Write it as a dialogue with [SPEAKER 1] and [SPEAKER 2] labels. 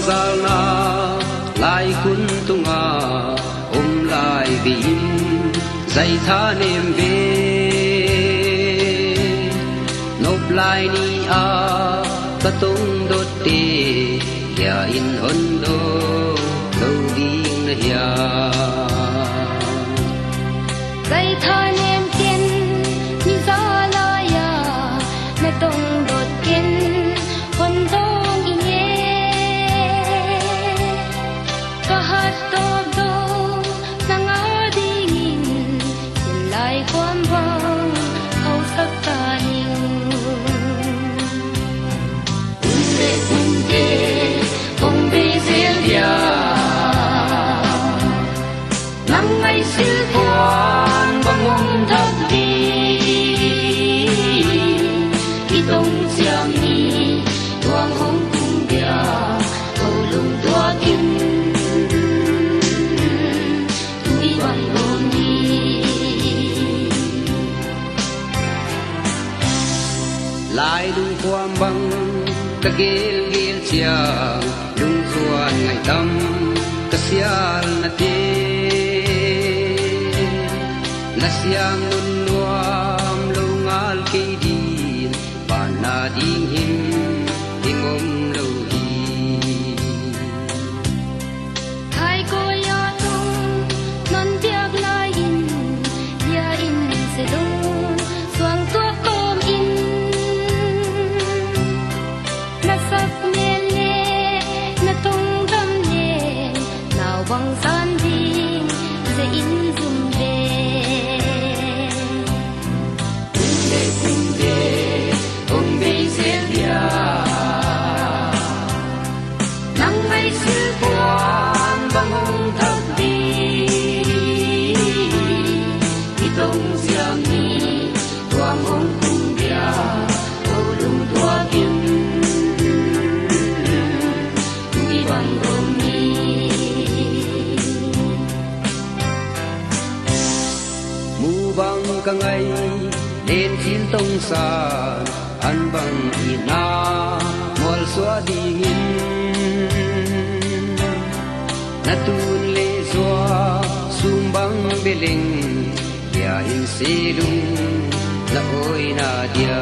[SPEAKER 1] zal na lai kun tunga lai vin dây tha niềm về nộp lại ni a ta tung đốt tê ya in hôn đô lâu điên na ya
[SPEAKER 2] dây tha niềm tiên ni gió la ya na tung đốt tiên hôn dong in ye ka hat to do nang a dingin lai kwam bang au sak ta ning unde ong be zel ya nang ai sil quan bang ong thak đi itong siam ni tuang hong kung dia au lung tua kim
[SPEAKER 1] lại lung quam băng ta gel gel chia lung xuan ngày tâm ta sial na te na siang nun nuam lung al ke din ban na ding him ding om lo hi
[SPEAKER 2] thai ko ya tung non tiak la in ya in se do suang tua kom in na sak me le na tung dam le nào bang san ding ze in zum de
[SPEAKER 1] kunde ong be zel ya
[SPEAKER 2] nang mai su
[SPEAKER 1] quan bang ong thak đi itong siam ni tuang ong kung dia au lung tua kim tui bang ong ni mu bang ka ngai lên chín tông sa an bang ina mol xóa đi hin na tun le xóa sum bang beleng ya in se lung la oi na dia